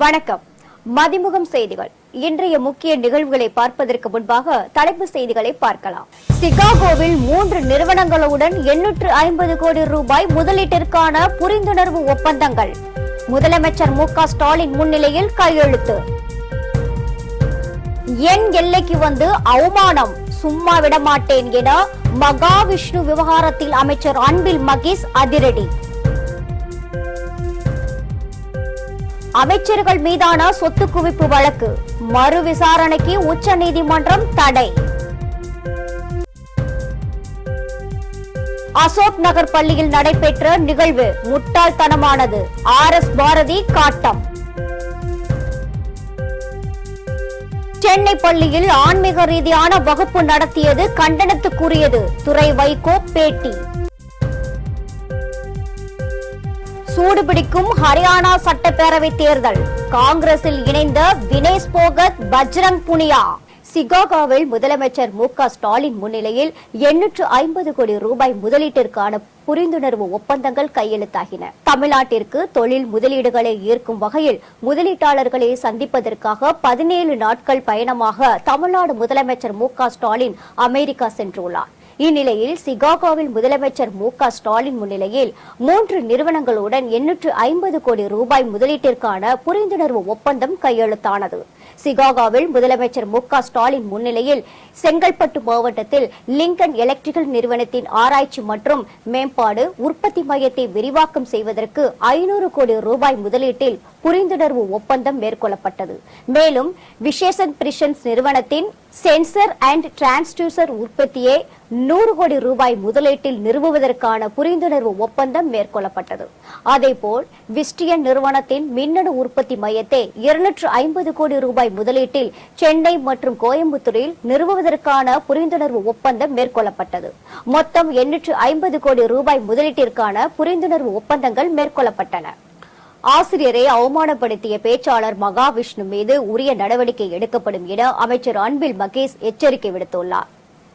வணக்கம். மதிமுகம் செய்திகள். இன்றைய முக்கிய நிகழ்வுகளை பார்ப்பதற்கு முன்பாக தலைப்புச் செய்திகளை பார்க்கலாம். சிகாகோவில் 3 நிறுவனங்களுடன் 850 கோடி ரூபாய் முதலீட்டிற்கான புரிந்துணர்வு ஒப்பந்தங்கள். முதலமைச்சர் மு.க. ஸ்டாலின் முன்னிலையில் கையெழுத்து. என் எல்லைக்கு வந்து அவமானம், சும்மா விடமாட்டேன் என மகாவிஷ்ணு விவகாரத்தில் அமைச்சர் அன்பில் மகேஷ் அதிரடி. அமைச்சர்கள் மீதான சொத்து குவிப்பு வழக்கு மறு விசாரணைக்கு உச்சநீதிமன்றம் தடை. அசோக் நகர் பள்ளியில் நடைபெற்ற நிகழ்வு முட்டாள்தனமானது, RS பாரதி காட்டம். சென்னை பள்ளியில் ஆன்மீக ரீதியான வகுப்பு நடத்தியது கண்டனத்துக்குரியது, துரை வைகோ பேட்டி. சூடுபிடிக்கும் ஹரியானா சட்டப்பேரவை தேர்தல், காங்கிரஸில் இணைந்த வினேஷ் போகத், பஜ்ரங் புனியா. சிகாகோவில் முதலமைச்சர் மு.க. ஸ்டாலின் முன்னிலையில் 850 கோடி ரூபாய் முதலீட்டிற்கான புரிந்துணர்வு ஒப்பந்தங்கள் கையெழுத்தாகின. தமிழ்நாட்டிற்கு தொழில் முதலீடுகளை ஈர்க்கும் வகையில் முதலீட்டாளர்களை சந்திப்பதற்காக 17 நாட்கள் பயணமாக தமிழ்நாடு முதலமைச்சர் மு.க. ஸ்டாலின் அமெரிக்கா சென்றுள்ளார். இந்நிலையில் சிகாகோவில் முதலமைச்சர் மு.க. ஸ்டாலின் முன்னிலையில் 3 நிறுவனங்களுடன் 850 கோடி ரூபாய் முதலீட்டிற்கான புரிந்துணர்வு ஒப்பந்தம் கையெழுத்தானது. சிகாகோவில் முதலமைச்சர் மு.க. ஸ்டாலின் முன்னிலையில் செங்கல்பட்டு மாவட்டத்தில் லிங்கன் எலக்ட்ரிக்கல் நிறுவனத்தின் ஆராய்ச்சி மற்றும் மேம்பாடு உற்பத்தி மையத்தை விரிவாக்கம் செய்வதற்கு 500 கோடி ரூபாய் முதலீட்டில் புரிந்துணர்வு ஒப்பந்தம் மேற்கொள்ளப்பட்டது. மேலும் விசேஷன் பிரிஷன்ஸ் நிறுவனத்தின் சென்சர் அண்ட் டிரான்ஸ்டியூசர் உற்பத்தியை 100 கோடி ரூபாய் முதலீட்டில் நிறுவுவதற்கான புரிந்துணர்வு ஒப்பந்தம் மேற்கொள்ளப்பட்டது. அதேபோல் விஸ்டியன் நிறுவனத்தின் மின்னணு உற்பத்தி மையத்தை 250 கோடி ரூபாய் முதலீட்டில் சென்னை மற்றும் கோயம்புத்தூரில் நிறுவுவதற்கான புரிந்துணர்வு ஒப்பந்தம் மேற்கொள்ளப்பட்டது. மொத்தம் 850 கோடி ரூபாய் முதலீட்டிற்கான புரிந்துணர்வு ஒப்பந்தங்கள் மேற்கொள்ளப்பட்டன. ஆசிரியரை அவமானப்படுத்திய பேச்சாளர் மகாவிஷ்ணு மீது உரிய நடவடிக்கை எடுக்கப்படும் என அமைச்சர் அன்பில் மகேஷ் எச்சரிக்கை விடுத்துள்ளார்.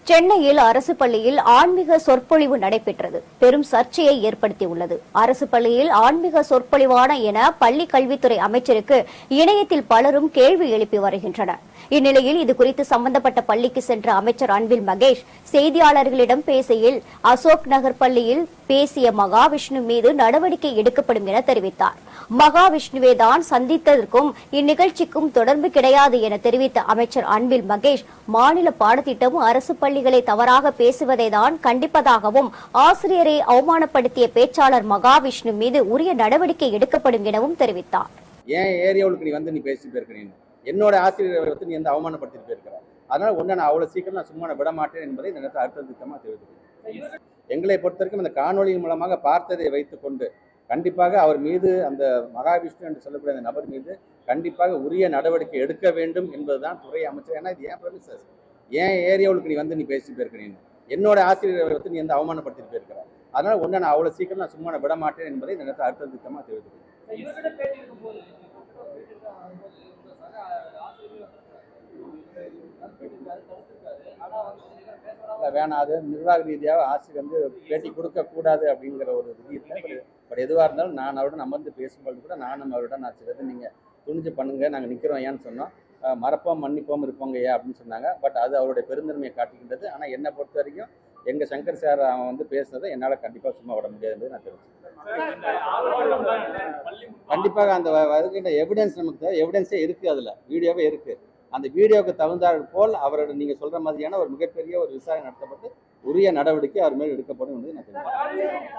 சென்னையில் அரசு பள்ளியில் ஆன்மீக சொற்பொழிவு நடைபெற்றது. பெரும் சர்ச்சையை ஏற்படுத்தியுள்ளது. அரசு பள்ளியில் ஆன்மீக சொற்பொழிவான என பள்ளி கல்வித்துறை அமைச்சருக்கு இணையத்தில் பலரும் கேள்வி எழுப்பி வருகின்றனர். இந்நிலையில் இதுகுறித்து சம்பந்தப்பட்ட பள்ளிக்கு சென்ற அமைச்சர் அன்பில் மகேஷ் செய்தியாளர்களிடம் பேசுகையில் அசோக் நகர் பள்ளியில் பேசிய மகாவிஷ்ணு மீது நடவடிக்கை எடுக்கப்படும் என தெரிவித்தார். மகாவிஷ்ணுவை தான் சந்தித்ததற்கும் இந்நிகழ்ச்சிக்கும் தொடர்பு கிடையாது என தெரிவித்த அமைச்சர் அன்பில் மகேஷ் மாநில பாடத்திட்டம் அரசு பள்ளிகளை தவறாக பேசுவதை தான் கண்டிப்பதாகவும் ஆசிரியரை அவமானப்படுத்திய பேச்சாளர் மகாவிஷ்ணு மீது உரிய நடவடிக்கை எடுக்கப்படும் எனவும் தெரிவித்தார். ஏன் ஏரியாவுக்கு நீ வந்து நீ பேசிட்டு இருக்க, என்னோட ஆசிரியரை வந்து நீ வந்து அவமானப்படுத்திட்டு போயிருக்கிற, அதனால ஒன்றை நான் அவ்வளவு சீக்கிரம் நான் சும்மா விட மாட்டேன் என்பதை இந்த நேரத்தில் அடுத்த திட்டமாக தெரிவித்துள்ளேன். எங்களை பொறுத்த வரைக்கும் அந்த காணொலியின் மூலமாக பார்த்ததை வைத்துக் கொண்டு கண்டிப்பாக அவர் மீது, அந்த மகாவிஷ்ணு என்று சொல்லக்கூடிய அந்த நபர் மீது கண்டிப்பாக உரிய நடவடிக்கை எடுக்க வேண்டும் என்பதுதான் துறை அமைச்சர். ஏன்னா இது ஏன் ப்ரொமிசஸ், ஏன் ஏரியாவுக்கு நீ வந்து நீ பேசிட்டு போயிருக்கிறீங்க, என்னோட ஆசிரியரை வந்து நீ வந்து அவமானப்படுத்திட்டு போயிருக்கிற, அதனால ஒன்றை நான் அவ்வளவு சீக்கிரம் நான் சும்மா விட மாட்டேன் என்பதை இந்த நேரத்தில் அடுத்த திட்டமாக தெரிவித்துள்ளேன். வேணாம், அது நிர்வாக ரீதியாக ஆசிரியர் வந்து பேட்டி கொடுக்க கூடாது அப்படிங்கிற ஒரு விதி இல்லை. பட் எதுவாக இருந்தாலும் நான் அவருடன் அமர்ந்து பேசும்போது கூட நானும் அவருடன் ஆசிரியர் நீங்கள் துணிஞ்சு பண்ணுங்க, நாங்கள் நிற்கிறோம் ஏன்னு சொன்னோம். மறப்போம் மன்னிப்போம் இருப்போங்க ஏன் அப்படின்னு சொன்னாங்க. பட் அது அவருடைய பெருந்தன்மையை காட்டுகின்றது. ஆனால் என்னை பொறுத்த வரைக்கும் எங்கள் சங்கர் சார் அவன் வந்து பேசுனதை என்னால் கண்டிப்பாக சும்மா விட முடியாது என்பதை நான் தெரிவிச்சேன். கண்டிப்பாக அந்த வருகின்ற எவிடன்ஸ் நமக்கு எவிடன்ஸே இருக்குது, அதில் வீடியோவே இருக்குது. அந்த வீடியோவுக்கு தகுந்தாற் போல் அவரோட நீங்கள் சொல்கிற மாதிரியான ஒரு மிகப்பெரிய ஒரு விசாரணை நடத்தப்பட்டு உரிய நடவடிக்கை அவர் மேல் எடுக்கப்படும் என்பதை நான் தெரிவிக்கிறேன்.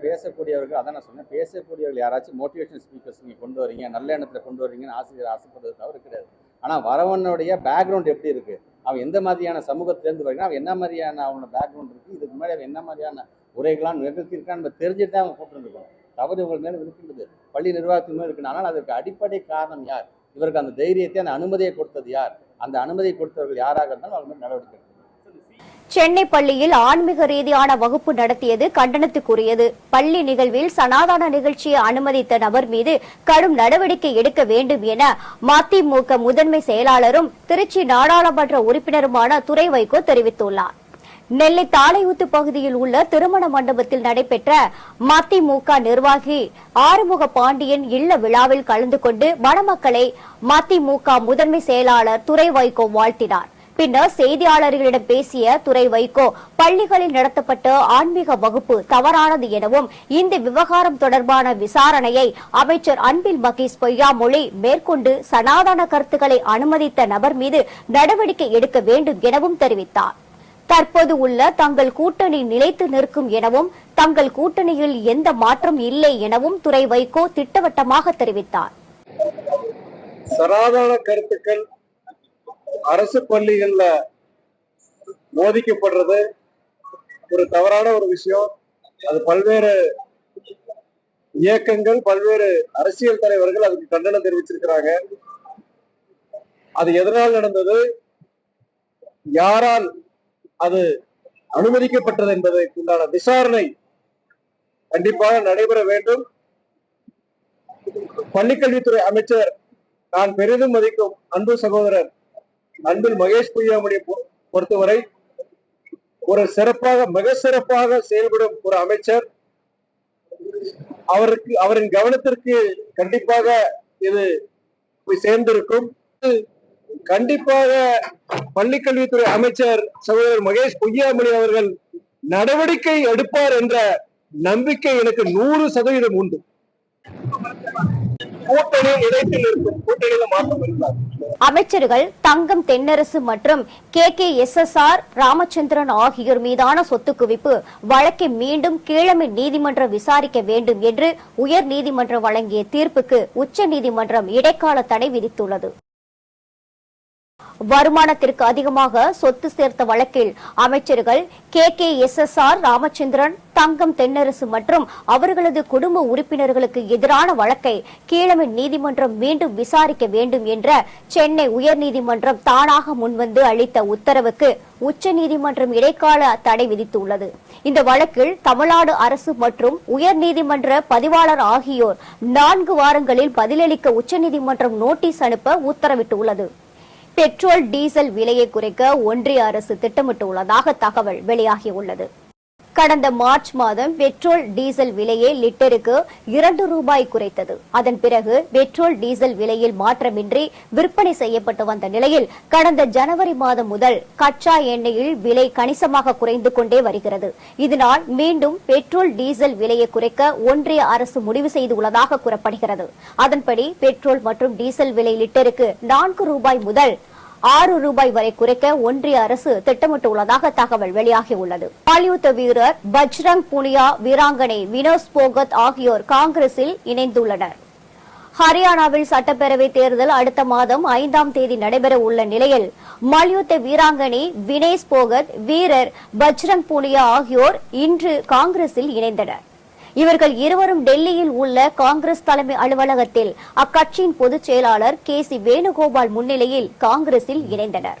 பேசக்கூடியவர்கள் அதான் நான் சொன்னேன், பேசக்கூடியவர்கள் யாராச்சும் மோட்டிவேஷனல் ஸ்பீக்கர்ஸ் நீங்கள் கொண்டு வரீங்க, நல்ல எண்ணத்தில் கொண்டு வரீங்கன்னு ஆசிரியர் ஆசைப்படுறது தவறு கிடையாது. ஆனால் வரவனுடைய பேக்ரவுண்ட் எப்படி இருக்குது, அவன் எந்த மாதிரியான சமூகத்திலேருந்து வருகிறான், அவன் என்ன மாதிரியான அவனோட பேக்ரவுண்ட் இருக்குது, இதுக்கு முன்னாடி அவன் என்ன மாதிரியான உரைகளாம் நிகழ்த்தியிருக்கான்னு நம்ம தெரிஞ்சுட்டு தான் அவன் கூப்பிட்டுருக்கோம். தவறு இவர்கள் மேலே இருக்கின்றது, பள்ளி நிர்வாகத்தின் மேலே இருக்குது. ஆனால் அதற்கு அடிப்படை காரணம் யார், இவருக்கு அந்த தைரியத்தை அந்த அனுமதியை கொடுத்தது யார், அந்த அனுமதியை கொடுத்தவர்கள் யாராக இருந்தாலும் அவங்க நடவடிக்கை. சென்னை பள்ளியில் ஆன்மீக ரீதியான வகுப்பு நடத்தியது கண்டனத்துக்குரியது. பள்ளி நிகழ்வில் சனாதன நிகழ்ச்சியை அனுமதித்த நபர் மீது கடும் நடவடிக்கை எடுக்க வேண்டும் என மதிமுக முதன்மை செயலாளரும் திருச்சி நாடாளுமன்ற உறுப்பினருமான துரை வைகோ தெரிவித்துள்ளார். நெல்லை தாளையூத்து பகுதியில் உள்ள திருமண மண்டபத்தில் நடைபெற்ற மதிமுக நிர்வாகி ஆறுமுக பாண்டியன் இல்ல விழாவில் கலந்து கொண்டு மணமக்களை மதிமுக முதன்மை செயலாளர் துரை வைகோ வாழ்த்தினார். பின்னர் செய்தியாளர்களிடம் பேசிய துரை வைகோ, பள்ளிகளில் நடத்தப்பட்ட ஆன்மீக வகுப்பு தவறானது எனவும் இந்த விவகாரம் தொடர்பான விசாரணையை அமைச்சர் அன்பில் மகேஷ் பொய்யாமொழி மேற்கொண்டு சனாதன கருத்துக்களை அனுமதித்த நபர் மீது நடவடிக்கை எடுக்க வேண்டும் எனவும் தெரிவித்தார். தற்போது உள்ள தங்கள் கூட்டணி நிலைத்து நிற்கும் எனவும் தங்கள் கூட்டணியில் எந்த மாற்றம் இல்லை எனவும் துரை வைகோ திட்டவட்டமாக தெரிவித்தார். சனாதன கருத்துக்கள் அரசு பள்ளிகள்ல போதிக்கப்படுறது ஒரு தவறான ஒரு விஷயம். அது பல்வேறு இயக்கங்கள், பல்வேறு அரசியல் தலைவர்கள் அதுக்கு கண்டனம் தெரிவிச்சிருக்கிறாங்க. அது எதனால் நடந்தது, யாரால் அது அனுமதிக்கப்பட்டது என்பதற்கு உண்டான விசாரணை கண்டிப்பாக நடைபெற வேண்டும். பள்ளிக்கல்வித்துறை அமைச்சர் நான் பெரிதும் மதிக்கும் அன்பு சகோதரர் அன்பில் மகேஷ் பொய்யாமொழியை பொறுத்தவரை ஒரு மிக சிறப்பாக செயல்படும் ஒரு அமைச்சர். அவரின் கவனத்திற்கு கண்டிப்பாக இது போய் சேர்ந்திருக்கும். கண்டிப்பாக பள்ளிக்கல்வித்துறை அமைச்சர் சகோதரர் மகேஷ் பொய்யாமொழி அவர்கள் நடவடிக்கை எடுப்பார் என்ற நம்பிக்கை எனக்கு 100% உண்டு. கூட்டணி இடைத்தில் இருக்கும், கூட்டணியில மாற்றம் இருந்தார். அமைச்சர்கள் தங்கம் தென்னரசு மற்றும் KKSSR ராமச்சந்திரன் ஆகியோர் மீதான சொத்து குவிப்பு வழக்கை மீண்டும் கீழமை நீதிமன்றம் விசாரிக்க வேண்டும் என்று உயர் நீதிமன்றம் வழங்கிய தீர்ப்புக்கு உச்ச நீதிமன்றம் இடைக்கால தடை விதித்துள்ளது. வருமானத்திற்கு அதிகமாக சொத்து சேர்த்த வழக்கில் அமைச்சர்கள் KKSSR ராமச்சந்திரன், தங்கம் தென்னரசு மற்றும் அவர்களது குடும்ப உறுப்பினர்களுக்கு எதிரான வழக்கை கீழமை நீதிமன்றம் மீண்டும் விசாரிக்க வேண்டும் என்ற சென்னை உயர்நீதிமன்றம் தானாக முன்வந்து அளித்த உத்தரவுக்கு உச்சநீதிமன்றம் இடைக்கால தடை விதித்துள்ளது. இந்த வழக்கில் தமிழ்நாடு அரசு மற்றும் உயர்நீதிமன்ற பதிவாளர் ஆகியோர் 4 வாரங்களில் பதிலளிக்க உச்சநீதிமன்றம் நோட்டீஸ் அனுப்ப உத்தரவிட்டுள்ளது. பெட்ரோல் டீசல் விலையை குறைக்க ஒன்றிய அரசு திட்டமிட்டுள்ளதாக தகவல் வெளியாகியுள்ளது. கடந்த மார்ச் மாதம் பெட்ரோல் டீசல் விலையை லிட்டருக்கு 2 ரூபாய் குறைத்தது. அதன் பிறகு பெட்ரோல் டீசல் விலையில் மாற்றமின்றி விற்பனை செய்யப்பட்டு வந்த நிலையில் கடந்த ஜனவரி மாதம் முதல் கச்சா எண்ணெயில் விலை கணிசமாக குறைந்து கொண்டே வருகிறது. இதனால் மீண்டும் பெட்ரோல் டீசல் விலையை குறைக்க ஒன்றிய அரசு முடிவு செய்துள்ளதாக கூறப்படுகிறது. அதன்படி பெட்ரோல் மற்றும் டீசல் விலை லிட்டருக்கு 4 ரூபாய் முதல் 6 ரூபாய் வரை குறைக்க ஒன்றிய அரசு திட்டமிட்டுள்ளதாக தகவல் வெளியாகியுள்ளது. பாலிவுட் வீரர் பஜ்ரங் புனியா, வீராங்கனை வினோஸ் போகத் ஆகியோர் காங்கிரஸில் இணைந்துள்ளனர். ஹரியானாவில் சட்டப்பேரவை தேர்தல் அடுத்த மாதம் 5ஆம் தேதி நடைபெற உள்ள நிலையில் மல்யுத்த வீராங்கனை வினேஷ் போகத், வீரர் பஜ்ரங் புனியா ஆகியோர் இன்று காங்கிரஸில் இணைந்தனர். இவர்கள் இருவரும் டெல்லியில் உள்ள காங்கிரஸ் தலைமை அலுவலகத்தில் அக்கட்சியின் பொதுச் செயலாளர் KC வேணுகோபால் முன்னிலையில் காங்கிரஸில் இணைந்தனர்.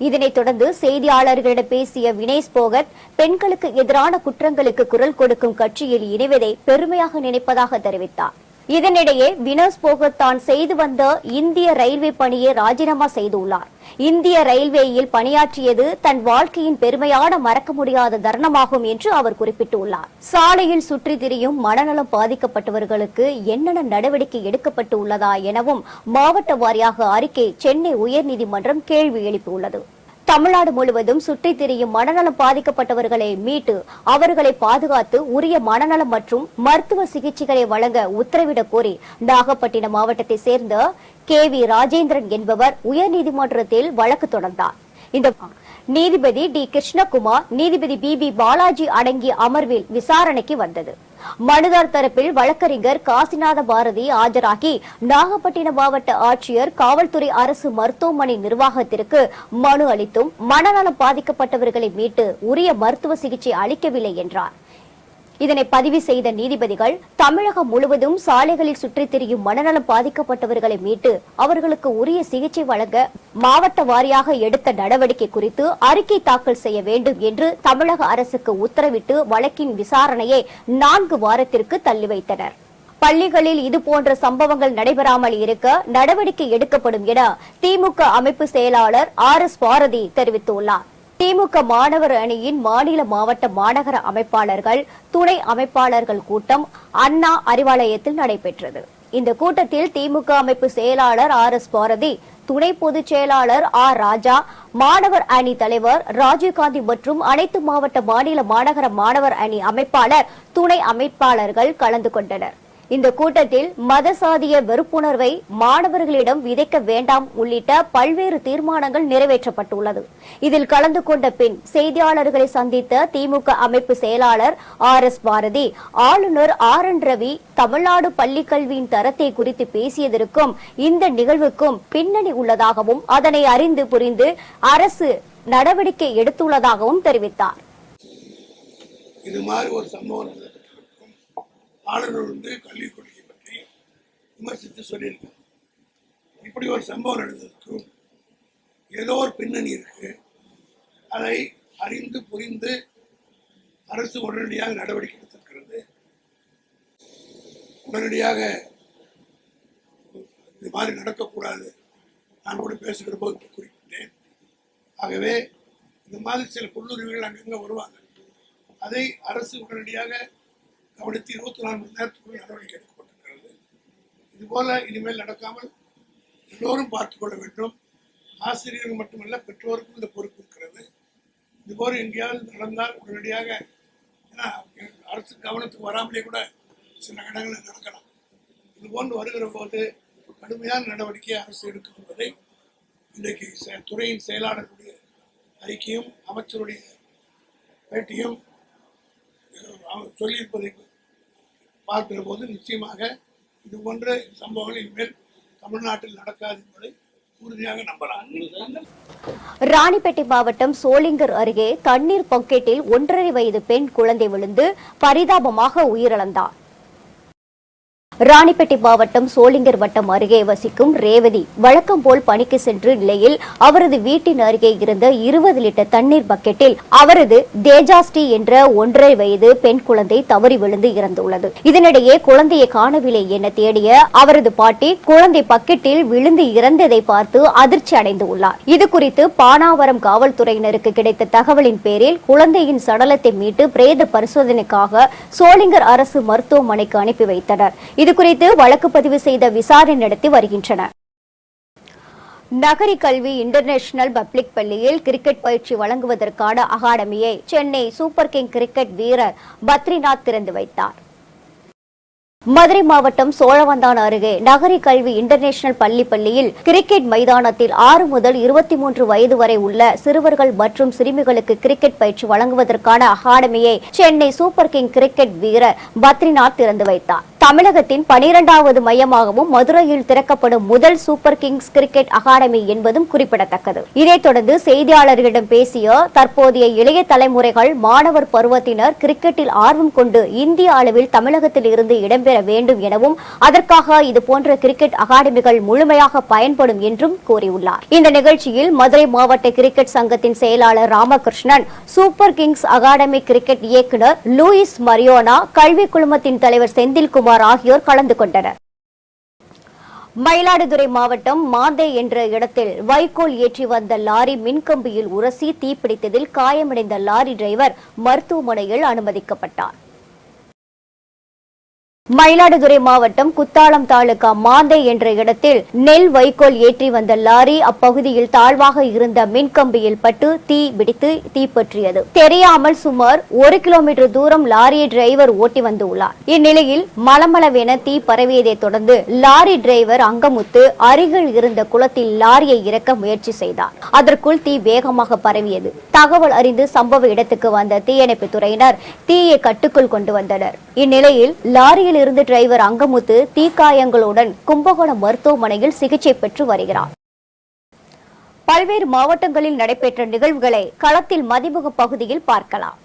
இதனைத் தொடர்ந்து செய்தியாளர்களிடம் பேசிய வினேஷ் போகத், பெண்களுக்கு எதிரான குற்றங்களுக்கு குரல் கொடுக்கும் கட்சியில் இணைவதை பெருமையாக நினைப்பதாக தெரிவித்தார். இதனிடையே வினோஸ் போகத் தான் செய்து வந்த இந்திய ரயில்வே பணியை ராஜினாமா செய்துள்ளார். இந்திய ரயில்வேயில் பணியாற்றியது தன் வாழ்க்கையின் பெருமையான மறக்க முடியாத தருணமாகும் என்று அவர் குறிப்பிட்டுள்ளார். சாலையில் சுற்றி திரியும் மனநலம் பாதிக்கப்பட்டவர்களுக்கு என்னென்ன நடவடிக்கை எடுக்கப்பட்டு உள்ளதா எனவும் மாவட்ட வாரியாக அறிக்கை சென்னை உயர்நீதிமன்றம் கேள்வி எழுப்பியுள்ளது. தமிழ்நாடு முழுவதும் சுற்றித் திரியும் மனநலம் பாதிக்கப்பட்டவர்களை மீட்டு அவர்களை பாதுகாத்து உரிய மனநலம் மற்றும் மருத்துவ சிகிச்சைகளை வழங்க உத்தரவிடக் கோரி நாகப்பட்டினம் மாவட்டத்தை சேர்ந்த KV ராஜேந்திரன் என்பவர் உயர்நீதிமன்றத்தில் வழக்கு தொடர்ந்தார். இந்த நீதிபதி D கிருஷ்ணகுமார், நீதிபதி BB பாலாஜி அடங்கிய அமர்வில் விசாரணைக்கு வந்தது. மனுதார் தரப்பில் வழக்கறிஞர் காசிநாத பாரதி ஆஜராகி நாகப்பட்டினம் மாவட்ட ஆட்சியர், காவல்துறை, அரசு மருத்துவமனை நிர்வாகத்திற்கு மனு அளித்தும் மனநலம் பாதிக்கப்பட்டவர்களை மீட்டு உரிய மருத்துவ சிகிச்சை அளிக்கவில்லை என்றார். இதனை பதிவு செய்த நீதிபதிகள், தமிழகம் முழுவதும் சாலைகளில் சுற்றித் திரியும் மனநலம் பாதிக்கப்பட்டவர்களை மீட்டு அவர்களுக்கு உரிய சிகிச்சை வழங்க மாவட்ட வாரியாக எடுத்த நடவடிக்கை குறித்து அறிக்கை தாக்கல் செய்ய வேண்டும் என்று தமிழக அரசுக்கு உத்தரவிட்டு வழக்கின் விசாரணையை 4 வாரத்திற்கு தள்ளி வைத்தனர். பள்ளிகளில் இதுபோன்ற சம்பவங்கள் நடைபெறாமல் இருக்க நடவடிக்கை எடுக்கப்படும் என திமுக அமைப்பு செயலாளர் RS பாரதி தெரிவித்துள்ளார். திமுக திமுக மாணவர் அணியின் மாநில மாவட்ட மாநகர அமைப்பாளர்கள் துணை அமைப்பாளர்கள் கூட்டம் அண்ணா அறிவாலயத்தில் நடைபெற்றது. இந்த கூட்டத்தில் திமுக அமைப்பு செயலாளர் RS பாரதி, துணை பொதுச் செயலாளர் R ராஜா, மாணவர் அணி தலைவர் ராஜீவ்காந்தி மற்றும் அனைத்து மாவட்ட மாநில மாநகர மாணவர் அணி அமைப்பாளர் துணை அமைப்பாளர்கள் கலந்து கொண்டனர். இந்த கூட்டத்தில் மதசாதிய வெறுப்புணர்வை மாணவர்களிடம் விதைக்க வேண்டாம் உள்ளிட்ட பல்வேறு தீர்மானங்கள் நிறைவேற்றப்பட்டுள்ளது. இதில் கலந்து கொண்ட பின் செய்தியாளர்களை சந்தித்த திமுக அமைப்பு செயலாளர் RS பாரதி, ஆளுநர் RN ரவி தமிழ்நாடு பள்ளிக்கல்வியின் தரத்தை குறித்து பேசியதற்கும் இந்த நிகழ்வுக்கும் பின்னணி உள்ளதாகவும் அதனை அறிந்து புரிந்து அரசு நடவடிக்கை எடுத்துள்ளதாகவும் தெரிவித்தார். இது மாதிரி ஒரு சம்பவம் ஆளுநர் கல்விக் கொள்கை பற்றி விமர்சித்து சொல்லியிருக்காங்க. இப்படி ஒரு சம்பவம் நடந்ததுக்கும் ஏதோ ஒரு பின்னணி இருக்கு. அதை அறிந்து புரிந்து அரசு உடனடியாக நடவடிக்கை எடுத்திருக்கிறது. உடனடியாக இது மாதிரி நடக்கக்கூடாது நான் கூட பேசுகிற போது குறிப்பிட்டேன். ஆகவே இந்த மாதிரி சில புல்லுரிமைகள் அங்கங்க வருவாங்க. அதை அரசு உடனடியாக கவனித்து 24 மணி நேரத்துக்குள் நடவடிக்கை எடுக்கப்பட்டிருக்கிறது. இதுபோல இனிமேல் நடக்காமல் எல்லோரும் பார்த்துக்கொள்ள வேண்டும். ஆசிரியர்கள் மட்டுமல்ல, பெற்றோருக்கும் இந்த பொறுப்பு இருக்கிறது. இதுபோல் எங்கேயாவது நடந்தால் உடனடியாக, ஏன்னா அரசு கவனத்துக்கு வராமலே கூட சில இடங்களில் நடக்கலாம். இதுபோன்று வருகிற போது கடுமையான நடவடிக்கை அரசு எடுக்கும் என்பதை இன்றைக்கு துறையின் செயலாளருடைய அறிக்கையும் அமைச்சருடைய பேட்டியும் சொல்லியிருப்பதை பார்க்கிற போது நிச்சயமாக இது போன்ற சம்பவங்கள் இனிமேல் தமிழ்நாட்டில் நடக்காது என்பதை உறுதியாக நம்பலாம். ராணிப்பேட்டை மாவட்டம் சோளிங்கர் அருகே தண்ணீர் பக்கெட்டில் 1.5 வயது பெண் குழந்தை விழுந்து பரிதாபமாக உயிரிழந்தார். ராணிப்பேட்டை மாவட்டம் சோளிங்கர் வட்டம் அருகே வசிக்கும் ரேவதி வழக்கம் போல் பணிக்கு சென்ற நிலையில் அவரது வீட்டின் அருகே இருந்த 20 லிட்டர் தண்ணீர் பக்கெட்டில் அவரது தேஜாஸ்ரீ என்ற 1.5 வயது பெண் குழந்தை தவறி விழுந்து இறந்துள்ளது. இதனிடையே குழந்தையை காணவில்லை என தேடிய அவரது பாட்டி குழந்தை பக்கெட்டில் விழுந்து இறந்ததை பார்த்து அதிர்ச்சி அடைந்துள்ளார். இதுகுறித்து பானாவரம் காவல்துறையினருக்கு கிடைத்த தகவலின் பேரில் குழந்தையின் சடலத்தை மீட்டு பிரேத பரிசோதனைக்காக சோளிங்கர் அரசு மருத்துவமனைக்கு அனுப்பி வைத்தனர். இதுகுறித்து வழக்கு பதிவு செய்த விசாரணை நடத்தி வருகின்றனர். நகரி கல்வி இன்டர்நேஷனல் பப்ளிக் பள்ளியில் கிரிக்கெட் பயிற்சி வழங்குவதற்கான அகாடமியை சென்னை சூப்பர் கிங் கிரிக்கெட் வீரர் பத்ரிநாத் திறந்து வைத்தார். மதுரை மாவட்டம் சோழவந்தான் அருகே நகரி கல்வி இன்டர்நேஷனல் பள்ளியில் கிரிக்கெட் மைதானத்தில் 6 முதல் 23 வயது வரை உள்ள சிறுவர்கள் மற்றும் சிறுமிகளுக்கு கிரிக்கெட் பயிற்சி வழங்குவதற்கான அகாடமியை சென்னை சூப்பர் கிங் கிரிக்கெட் வீரர் பத்ரிநாத் திறந்து வைத்தார். தமிழகத்தின் 12வது மையமாகவும் மதுரையில் திறக்கப்படும் முதல் சூப்பர் கிங்ஸ் கிரிக்கெட் அகாடமி என்பதும் குறிப்பிடத்தக்கது. இதைத் தொடர்ந்து செய்தியாளர்களிடம் பேசிய தற்போதைய இளைய தலைமுறைகள் மாணவர் பருவத்தினர் கிரிக்கெட்டில் ஆர்வம் கொண்டு இந்திய அளவில் தமிழகத்தில் இருந்து இடம்பெற வேண்டும் எனவும் அதற்காக இதுபோன்ற கிரிக்கெட் அகாடமிகள் முழுமையாக பயன்படும் என்றும் கூறியுள்ளார். இந்த நிகழ்ச்சியில் மதுரை மாவட்ட கிரிக்கெட் சங்கத்தின் செயலாளர் Ramakrishnan, super Kings academy cricket இயக்குநர் லூயிஸ் மரியோனா, கல்வி குழுமத்தின் தலைவர் செந்தில்குமார் ஆகியோர் கலந்து கொண்டனர். மயிலாடுதுறை மாவட்டம் மாந்தே என்ற இடத்தில் வைக்கோல் ஏற்றி வந்த லாரி மின்கம்பியில் உரசி தீப்பிடித்ததில் காயமடைந்த லாரி டிரைவர் மருத்துவமனையில் அனுமதிக்கப்பட்டார். மயிலாடுதுறை மாவட்டம் குத்தாலம் தாலுகா மாந்தே என்ற இடத்தில் நெல் வைக்கோல் ஏற்றி வந்த லாரி அப்பகுதியில் தாழ்வாக இருந்த மின்கம்பியில் பட்டு தீ பிடித்து தீப்பற்றியது. தெரியாமல் சுமார் 1 கிலோமீட்டர் தூரம் லாரியை டிரைவர் ஓட்டி வந்துள்ளார். இந்நிலையில் மளமளவென தீ பரவியதை தொடர்ந்து லாரி டிரைவர் அங்கமுத்து அருகில் இருந்த குளத்தில் லாரியை இறக்க முயற்சி செய்தார். அதற்குள் தீ வேகமாக பரவியது. தகவல் அறிந்து சம்பவ இடத்துக்கு வந்த தீயணைப்பு துறையினர் தீயை கட்டுக்குள் கொண்டு வந்தனர். இந்நிலையில் லாரியில் இருந்து டிரைவர் அங்கமுத்து தீக்காயங்களுடன் கும்பகோணம் மருத்துவமனையில் சிகிச்சை பெற்று வருகிறார். பல்வேறு மாவட்டங்களில் நடைபெற்ற நிகழ்வுகளை களத்தில் மதிமுக பகுதியில் பார்க்கலாம்.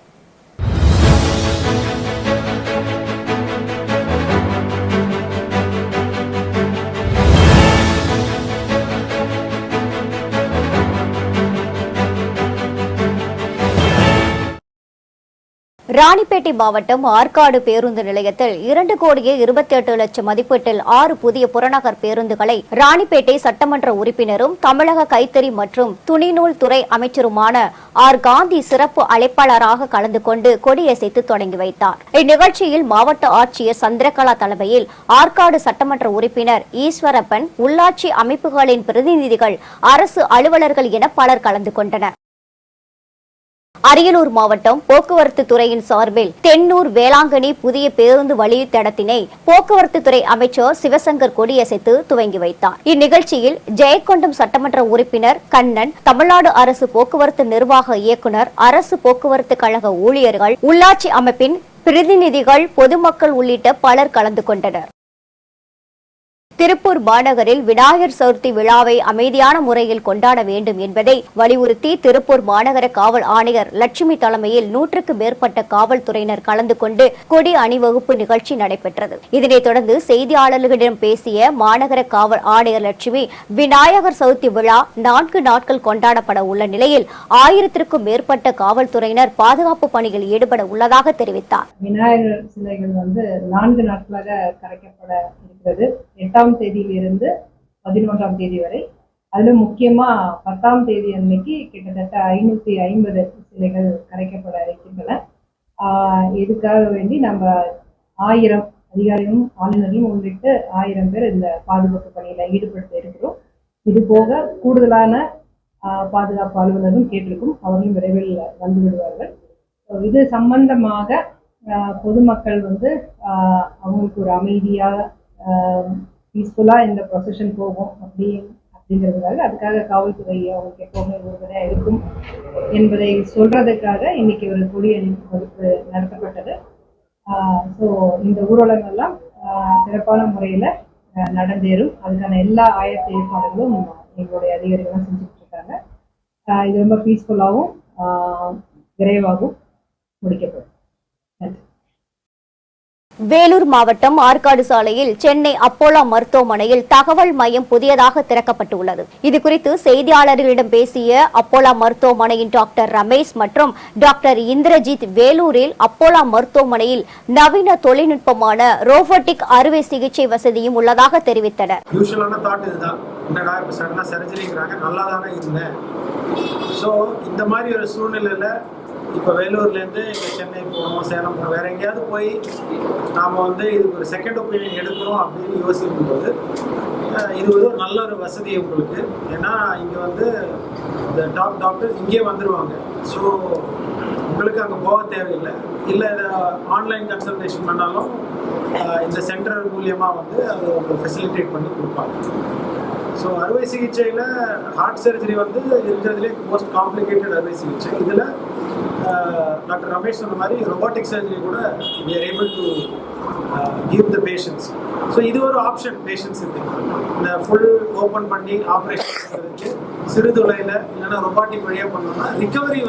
ராணிப்பேட்டை மாவட்டம் ஆற்காடு பேருந்து நிலையத்தில் 2,28,00,000 மதிப்பீட்டில் 6 புதிய புறநகர் பேருந்துகளை ராணிப்பேட்டை சட்டமன்ற உறுப்பினரும் தமிழக கைத்தறி மற்றும் துணிநூல் துறை அமைச்சருமான ஆர் காந்தி சிறப்பு அழைப்பாளராக கலந்து கொண்டு கொடியசைத்து தொடங்கி வைத்தார். இந்நிகழ்ச்சியில் மாவட்ட ஆட்சியர் சந்திரகலா தலைமையில் ஆற்காடு சட்டமன்ற உறுப்பினர் ஈஸ்வரப்பன், உள்ளாட்சி அமைப்புகளின் பிரதிநிதிகள், அரசு அலுவலர்கள் என பலர் கலந்து கொண்டனர். அரியலூர் மாவட்டம் போக்குவரத்து துறையின் சார்பில் தென்னூர் வேளாங்கண்ணி புதிய பேருந்து வழித்தடத்தினை போக்குவரத்து துறை அமைச்சர் சிவசங்கர் கொடியசைத்து துவங்கி வைத்தார். இந்நிகழ்ச்சியில் ஜெயக்கொண்டம் சட்டமன்ற உறுப்பினர் கண்ணன், தமிழ்நாடு அரசு போக்குவரத்து நிர்வாக இயக்குநர், அரசு போக்குவரத்து கழக ஊழியர்கள், உள்ளாட்சி அமைப்பின் பிரதிநிதிகள், பொதுமக்கள் உள்ளிட்ட பலர் கலந்து கொண்டனர். திருப்பூர் மாநகரில் விநாயகர் சதுர்த்தி விழாவை அமைதியான முறையில் கொண்டாட வேண்டும் என்பதை வலியுறுத்தி திருப்பூர் மாநகர காவல் ஆணையர் லட்சுமி தலைமையில் 100க்கும் மேற்பட்ட காவல்துறையினர் கலந்து கொண்டு கொடி அணிவகுப்பு நிகழ்ச்சி நடைபெற்றது. இதனைத் தொடர்ந்து செய்தியாளர்களிடம் பேசிய மாநகர காவல் ஆணையர் லட்சுமி, விநாயகர் சதுர்த்தி விழா 4 நாட்கள் கொண்டாடப்பட உள்ள நிலையில் 1000க்கும் மேற்பட்ட காவல்துறையினர் பாதுகாப்பு பணியில் ஈடுபட உள்ளதாக தெரிவித்தார். விநாயகர் சிலைகள் 4 நாட்களாக கரைக்கப்பட இருக்கிறது. 8ஆம் தேதியிலிருந்து 11ஆம் தேதி வரை. அதுல முக்கியமா 10ஆம் தேதி அன்னைக்கு கிட்டத்தட்ட 550 சிலைகள் கரைக்கப்பட இருக்கின்றன. இதுக்காக வேண்டி நம்ம 1000 அதிகாரிகளும் ஆளுநர்களும் உள்ளிட்டு 1000 பேர் இந்த பாதுகாப்பு பணியில ஈடுபடுத்த இருக்கிறோம். இது போக கூடுதலான பாதுகாப்பு அலுவலரும் கேட்டிருக்கும், அவர்களும் விரைவில் வந்து விடுவார்கள். இது சம்பந்தமாக பொதுமக்கள் அவங்களுக்கு ஒரு அமைதியாக பீஸ்ஃபுல்லா இந்த ப்ரொசஷன் போகும் அப்படிங்கிறதுக்காக, அதுக்காக காவல்துறை அவங்களுக்கு எப்பவுமே உறுதுணையா இருக்கும் என்பதை சொல்றதுக்காக இன்னைக்கு ஒரு கொடி அணிவகுப்பு நடத்தப்பட்டது. ஸோ இந்த ஊர்வலங்கள்லாம் சிறப்பான முறையில நடந்தேறும். அதுக்கான எல்லா ஆயத்த ஏற்பாடுகளும் எங்களுடைய அதிகாரிகளும் செஞ்சுட்டு இருக்காங்க. இது ரொம்ப பீஸ்ஃபுல்லாகவும் விரைவாகவும் முடிக்கப்படும். நன்றி. வேலூர் மாவட்டம் ஆற்காடு சாலையில் சென்னை அப்போலோ மருத்துவமனையில் தகவல் மையம் புதியதாக திறக்கப்பட்டுள்ளது. இதுகுறித்து செய்தியாளர்களிடம் பேசிய அப்போலோ மருத்துவமனையின் டாக்டர் ரமேஷ் மற்றும் டாக்டர் இந்திரஜித், வேலூரில் அப்போலோ மருத்துவமனையில் நவீன தொழில்நுட்பமான ரோபோட்டிக் அறுவை சிகிச்சை வசதியும் உள்ளதாக தெரிவித்தனர். இப்போ வேலூர்லேருந்து இங்கே சென்னை போகணும், சேலம் போகணும், வேறு எங்கேயாவது போய் நாம் இதுக்கு ஒரு செகண்ட் ஒப்பீனியன் எடுக்கணும் அப்படின்னு யோசிக்கும் போது இது ஒரு நல்ல ஒரு வசதி உங்களுக்கு. ஏன்னா இங்கே இந்த டாப் டாக்டர் இங்கே வந்துடுவாங்க. ஸோ உங்களுக்கு அங்கே போக தேவையில்லை. இல்லை இதை ஆன்லைன் கன்சல்டேஷன் பண்ணாலும் இந்த சென்டர் மூலியமாக அது உங்களுக்கு ஃபெசிலிட்டேட் பண்ணி கொடுப்பாங்க. ஸோ அறுவை சிகிச்சையில் ஹார்ட் சர்ஜரி இருக்கிறதுலே மோஸ்ட் காம்ப்ளிகேட்டட் அறுவை சிகிச்சை. இதில் டாக்டர் ரமேஷ் சொன்ன மாதிரி ரொபாட்டிக் சர்ஜரி கூட we are able to give the patients. So இது ஒரு ஆப்ஷன் பேஷண்ட்ஸுக்கு. இந்த ஃபுல் ஓப்பன் பண்ணி ஆப்ரேஷன் பண்ணுறதுக்கு சிறுதுளையில் இல்லைன்னா ரொபாட்டிக் வழியாக பண்ணோம்னா ரிகவரி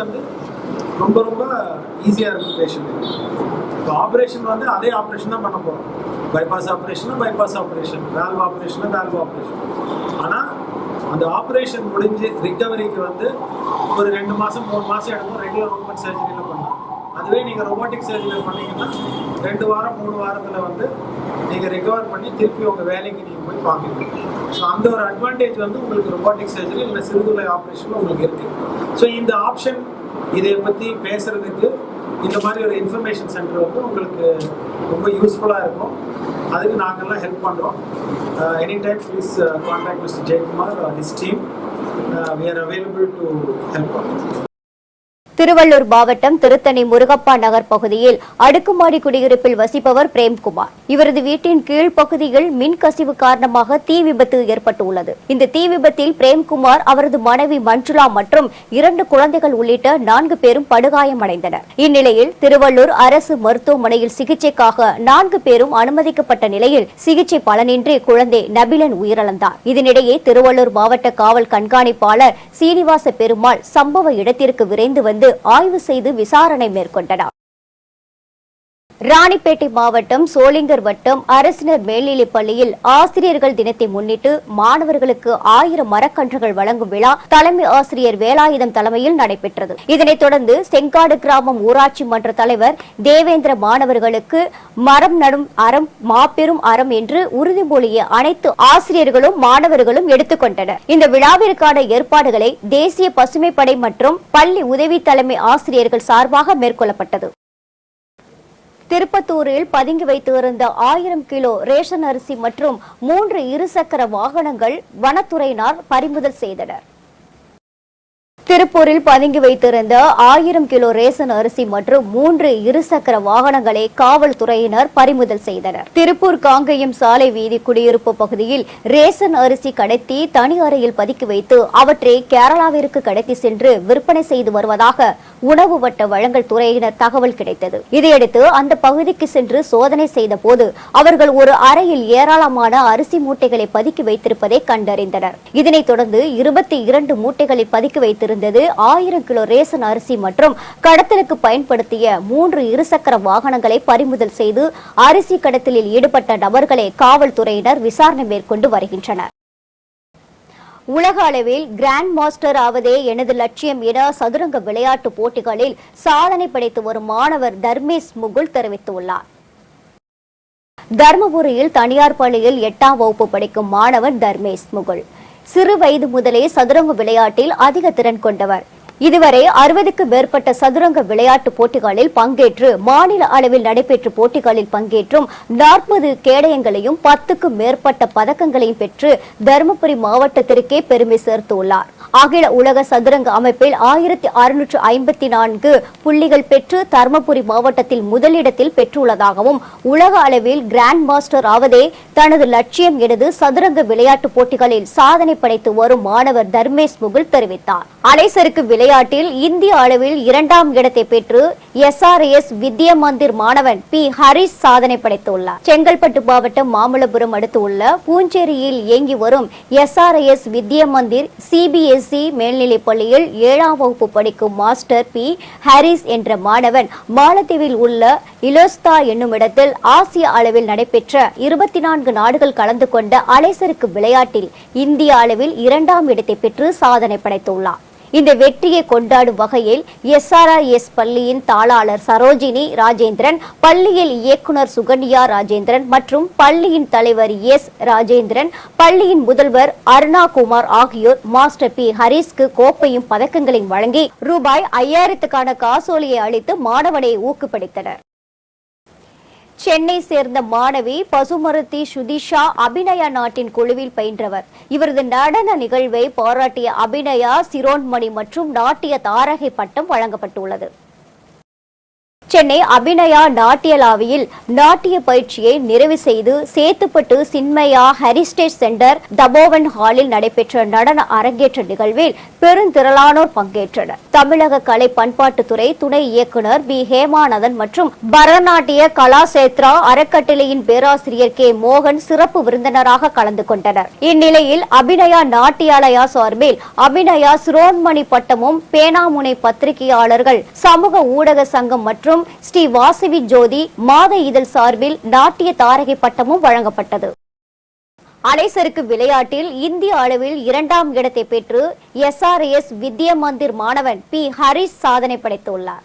ரொம்ப ரொம்ப ஈஸியாக இருக்கும் பேஷண்ட்டுக்கு. இப்போ ஆப்ரேஷன் அதே ஆப்ரேஷன் தான் பண்ண போகிறோம். பைபாஸ் ஆப்ரேஷனா பைபாஸ் ஆப்ரேஷன், வேல்வ் ஆப்ரேஷனா வேல்வ் ஆப்ரேஷன். ஆனால் அந்த ஆப்ரேஷன் முடிஞ்சு ரிகவரிக்கு ஒரு 2 மாதம் 3 மாதம் எடுக்கும் ரெகுலர் ஓப்பன் சர்ஜரியில் பண்ணலாம். அதுவே நீங்கள் ரொபாட்டிக் சர்ஜரியில் பண்ணீங்கன்னா 2 வாரம் 3 வாரத்தில் நீங்கள் ரிகவர் பண்ணி திருப்பி உங்கள் வேலைக்கு நீங்கள் போய் பார்க்கலாம். ஸோ அந்த ஒரு அட்வான்டேஜ் உங்களுக்கு ரொபாட்டிக் சர்ஜரி இல்லை சிறுதுளை ஆப்ரேஷனில் உங்களுக்கு இருக்குது. ஸோ இந்த ஆப்ஷன் இதை பற்றி பேசுகிறதுக்கு இந்த மாதிரி ஒரு இன்ஃபர்மேஷன் சென்டர் உங்களுக்கு ரொம்ப யூஸ்ஃபுல்லாக இருக்கும். அதுக்கு நாங்கள்லாம் ஹெல்ப் பண்ணுறோம். Any time please contact mister Jayakumar or his team. We are available to help out. Thiruvallur மாவட்டம் திருத்தணி முருகப்பா நகர் பகுதியில் அடுக்குமாடி குடியிருப்பில் வசிப்பவர் பிரேம்குமார். இவரது வீட்டின் கீழ்ப்பகுதியில் மின் கசிவு காரணமாக தீ விபத்து ஏற்பட்டுள்ளது. இந்த தீ விபத்தில் பிரேம்குமார், அவரது மனைவி மஞ்சுளா மற்றும் 2 குழந்தைகள் உள்ளிட்ட 4 பேரும் படுகாயமடைந்தனர். இந்நிலையில் திருவள்ளூர் அரசு மருத்துவமனையில் சிகிச்சைக்காக 4 பேரும் அனுமதிக்கப்பட்ட நிலையில் சிகிச்சை பலனின்றி குழந்தை நபிலன் உயிரிழந்தார். இதனிடையே திருவள்ளூர் மாவட்ட காவல் கண்காணிப்பாளர் சீனிவாச பெருமாள் சம்பவ இடத்திற்கு விரைந்து ஆய்வு செய்து விசாரணை மேற்கொண்டனர். ராணிப்பேட்டை மாவட்டம் சோளிங்கர் வட்டம் அரசினர் மேல்நிலைப் பள்ளியில் ஆசிரியர்கள் தினத்தை முன்னிட்டு மாணவர்களுக்கு 1000 மரக்கன்றுகள் வழங்கும் விழா தலைமை ஆசிரியர் வேலாயுதம் தலைமையில் நடைபெற்றது. இதனைத் தொடர்ந்து செங்காடு கிராமம் ஊராட்சி மன்ற தலைவர் தேவேந்திர மாணவர்களுக்கு மரம் நடும் அறம் மாபெரும் அறம் என்று உறுதிமொழியை அனைத்து ஆசிரியர்களும் மாணவர்களும் எடுத்துக்கொண்டனர். இந்த விழாவிற்கான ஏற்பாடுகளை தேசிய பசுமைப்படை மற்றும் பள்ளி உதவி தலைமை ஆசிரியர்கள் சார்பாக மேற்கொள்ளப்பட்டது. திருப்பத்தூரில் பதுங்கி வைத்திருந்த 1000 கிலோ ரேஷன் அரிசி மற்றும் 3 இருசக்கர வாகனங்கள் வனத்துறையினர் பறிமுதல் செய்தனர். திருப்பூரில் பதுங்கி வைத்திருந்த 1000 கிலோ ரேஷன் அரிசி மற்றும் 3 இருசக்கர வாகனங்களை காவல்துறையினர் பறிமுதல் செய்தனர். திருப்பூர் காங்கேயம் சாலை வீதி குடியிருப்பு பகுதியில் ரேஷன் அரிசி கடத்தி தனி அறையில் பதுக்கி வைத்து அவற்றை கேரளாவிற்கு கடத்தி சென்று விற்பனை செய்து வருவதாக உணவு வட்ட வழங்கல் துறையினர் தகவல் கிடைத்தது. இதையடுத்து அந்த பகுதிக்கு சென்று சோதனை செய்த போது அவர்கள் ஒரு அறையில் ஏராளமான அரிசி மூட்டைகளை பதுக்கி வைத்திருப்பதை கண்டறிந்தனர். இதனைத் தொடர்ந்து 22 மூட்டைகளை பதுக்கி வைத்திருந்த 1000 கிலோ ரேஷன் அரிசி மற்றும் கடத்தலுக்கு பயன்படுத்திய 3 இருசக்கர வாகனங்களை பறிமுதல் செய்து அரிசி கடத்தலில் ஈடுபட்ட நபர்களை காவல்துறையினர் விசாரணை மேற்கொண்டு வருகின்றனர். உலக அளவில் கிராண்ட் மாஸ்டர் ஆவதே எனது லட்சியம் என சதுரங்க விளையாட்டு போட்டிகளில் சாதனை படைத்து வரும் மாணவர் தர்மேஷ் முகுல் தெரிவித்துள்ளார். தர்மபுரியில் தனியார் பள்ளியில் 8ஆம் வகுப்பு படிக்கும் மாணவர் தர்மேஷ் முகுல் சிறு வயது முதலே சதுரங்க விளையாட்டில் அதிக திறன் கொண்டவர். இதுவரை 60க்கு மேற்பட்ட சதுரங்க விளையாட்டு போட்டிகளில் பங்கேற்று மாநில அளவில் நடைபெற்ற போட்டிகளில் பங்கேற்றும் 40 கேடயங்களையும் 10க்கும் மேற்பட்ட பதக்கங்களையும் பெற்று தருமபுரி மாவட்டத்திற்கே பெருமை சேர்த்துள்ளார். அகில உலக சதுரங்க அமைப்பில் 1654 புள்ளிகள் பெற்று தருமபுரி மாவட்டத்தில் முதலிடத்தில் பெற்றுள்ளதாகவும் உலக அளவில் கிராண்ட் மாஸ்டர் ஆவதே தனது லட்சியம் எனது சதுரங்க விளையாட்டு போட்டிகளில் சாதனை படைத்து வரும் மாணவர் தர்மேஷ் முகுல் தெரிவித்தார். அலைசறுக்கு விளையாட்டில் இந்திய அளவில் 2ஆம் இடத்தை பெற்று SRS வித்யா மந்திர் மாணவன் P ஹரிஷ் சாதனை படைத்துள்ளார். செங்கல்பட்டு மாவட்டம் மாமல்லபுரம் அடுத்து உள்ள பூஞ்சேரியில் இயங்கி வரும் SRS வித்யா மந்திர் CBSE மேல்நிலைப் பள்ளியில் 7ஆம் வகுப்பு படிக்கும் மாஸ்டர் P ஹரிஷ் என்ற மாணவன் மாலத்தீவில் உள்ள இலோஸ்தா என்னும் இடத்தில் ஆசிய அளவில் நடைபெற்ற 24 நாடுகள் கலந்து கொண்ட அலைசறுக்கு விளையாட்டில் இந்திய அளவில் 2ஆம் இடத்தை பெற்று சாதனை படைத்துள்ளார். இந்த வெற்றியை கொண்டாடும் வகையில் SRS பள்ளியின் தாளாளர் சரோஜினி ராஜேந்திரன், பள்ளியில் இயக்குனர் சுகன்யா ராஜேந்திரன் மற்றும் பள்ளியின் தலைவர் S ராஜேந்திரன், பள்ளியின் முதல்வர் அருணா குமார் ஆகியோர் மாஸ்டர் P ஹரிஷ்க்கு கோப்பையும் பதக்கங்களையும் வழங்கி ரூபாய் 5000க்கான காசோலையை அளித்து மாணவனை ஊக்குவித்தனர். சென்னை சேர்ந்த மாணவி பசுமருத்தி சுதிஷா அபிநயா நாட்டின் குழுவில் பயின்றவர். இவரது நடன நிகழ்வை பாராட்டிய அபிநயா சிரோன்மணி மற்றும் நாட்டிய தாரகை பட்டம் வழங்கப்பட்டுள்ளது. சென்னை அபிநயா நாட்டியலாவியில் நாட்டிய பயிற்சியை நிறைவு செய்து சேத்துப்பட்டு சின்மயா ஹெரிஸ்டேஜ் சென்டர் தபோவன் ஹாலில் நடைபெற்ற நடன அரங்கேற்ற நிகழ்வில் பெருந்திரளானோர் பங்கேற்றனர். தமிழக கலை பண்பாட்டுத்துறை துணை இயக்குனர் B ஹேமானந்தன் மற்றும் பரதநாட்டிய கலாசேத்ரா அறக்கட்டளையின் பேராசிரியர் K மோகன் சிறப்பு விருந்தினராக கலந்து கொண்டனர். இந்நிலையில் அபிநயா நாட்டியாலயா சார்பில் அபிநயா சிரோன்மணி பட்டமும் பேனாமுனை பத்திரிகையாளர்கள் சமூக ஊடக சங்கம் மற்றும் ஸ்ரீ வாசவி ஜோதி மாத இதழ் சார்பில் நாட்டிய தாரகை பட்டமும் வழங்கப்பட்டது. அலைசறுக்கு விளையாட்டில் இந்திய அளவில் 2ஆம் இடத்தை பெற்று SRS வித்யா மந்திர் மாணவன் P ஹரிஷ் சாதனை படைத்துள்ளார்.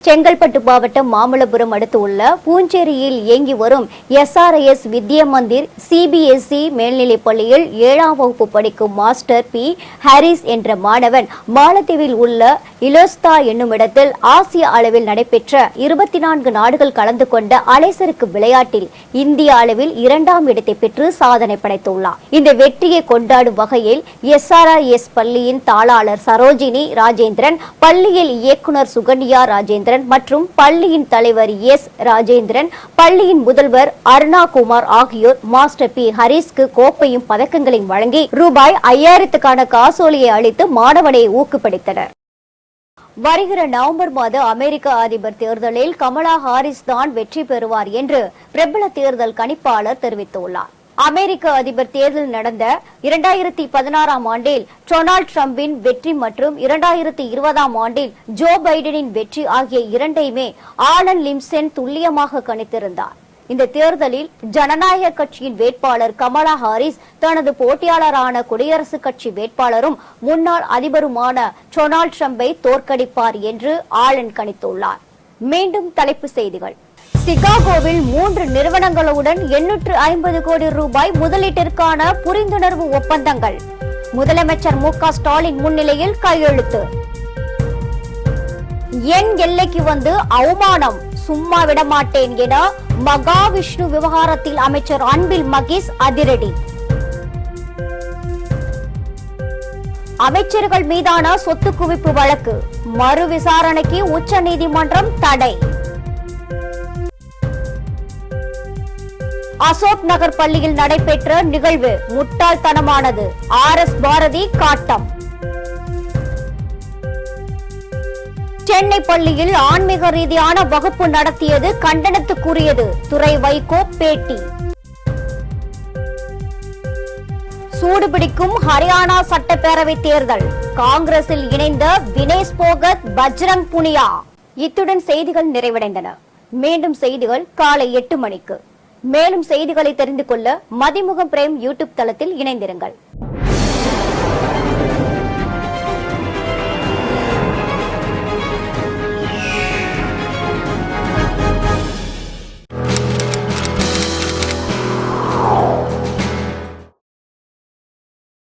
செங்கல்பட்டு மாவட்டம் மாமல்லபுரம் அடுத்து உள்ள பூஞ்சேரியில் இயங்கி வரும் SRS வித்யா மந்திர் CBSE மேல்நிலைப் பள்ளியில் 7ஆம் வகுப்பு படிக்கும் மாஸ்டர் P ஹரிஷ் என்ற மாணவன் மாலத்தீவில் உள்ள இலோஸ்தா என்னும் இடத்தில் ஆசிய அளவில் நடைபெற்ற 24 நாடுகள் கலந்து கொண்ட அலைசறுக்கு விளையாட்டில் இந்திய அளவில் 2ஆம் இடத்தை பெற்று சாதனை படைத்துள்ளார். இந்த வெற்றியை கொண்டாடும் வகையில் SRS பள்ளியின் தாளாளர் சரோஜினி ராஜேந்திரன், பள்ளியில் இயக்குனர் சுகன்யா ராஜேந்திரன் மற்றும் பள்ளியின் தலைவர் S ராஜேந்திரன், பள்ளியின் முதல்வர் அருணா குமார் ஆகியோர் மாஸ்டர் P ஹரிஷ்க்கு கோப்பையும் பதக்கங்களையும் வழங்கி ரூபாய் 5000க்கான காசோலையை அளித்து மாணவனை ஊக்குவித்தனர். வருகிற நவம்பர் மாத அமெரிக்க அதிபர் தேர்தலில் கமலா ஹாரிஸ் தான் வெற்றி பெறுவார் என்று பிரபல தேர்தல் கணிப்பாளர் தெரிவித்துள்ளார். அமெரிக்க அதிபர் தேர்தல் நடந்த 2016ஆம் ஆண்டில் டொனால்ட் டிரம்பின் வெற்றி மற்றும் 2020ஆம் ஆண்டில் ஜோ பைடனின் வெற்றி ஆகிய இரண்டையுமே ஆலன் லிம்சன் துல்லியமாக கணித்திருந்தார். இந்த தேர்தலில் ஜனநாயக கட்சியின் வேட்பாளர் கமலா ஹாரிஸ் தனது போட்டியாளரான குடியரசுக் கட்சி வேட்பாளரும் முன்னாள் அதிபருமான டொனால்ட் டிரம்பை தோற்கடிப்பார் என்று ஆலன் கணித்துள்ளார். மீண்டும் தலைப்புச் செய்திகள். சிகாகோவில் 3 நிறுவனங்களுடன் 850 கோடி ரூபாய் முதலீட்டிற்கான புரிந்துணர்வு ஒப்பந்தங்கள். முதலமைச்சர் மு.க. ஸ்டாலின் முன்னிலையில் கையெழுத்து. என் எல்லைக்கு வந்து அவமானம், சும்மா விடமாட்டேன் என மகாவிஷ்ணு விவகாரத்தில் அமைச்சர் அன்பில் மகேஷ் அதிரடி. அமைச்சர்கள் மீதான சொத்து குவிப்பு வழக்கு மறு விசாரணைக்கு உச்சநீதிமன்றம் தடை. அசோக் நகர் பள்ளியில் நடைபெற்ற நிகழ்வு முட்டாள்தனமானது, RS பாரதி காட்டம். சென்னை பள்ளியில் ஆன்மீக ரீதியான வகுப்பு நடத்தியது கண்டனத்துக்குரியது, துரை வைகோ பேட்டி. சூடுபிடிக்கும் ஹரியானா சட்டப்பேரவை தேர்தல், காங்கிரஸில் இணைந்த வினேஷ் போகத், பஜ்ரங் புனியா. இத்துடன் செய்திகள் நிறைவடைந்தன. மீண்டும் செய்திகள் காலை 8 மணிக்கு. மேலும் செய்திகளை தெரிந்து கொள்ள மதிமுகம் பிரேம் யூடியூப் தளத்தில் இணைந்திருங்கள்.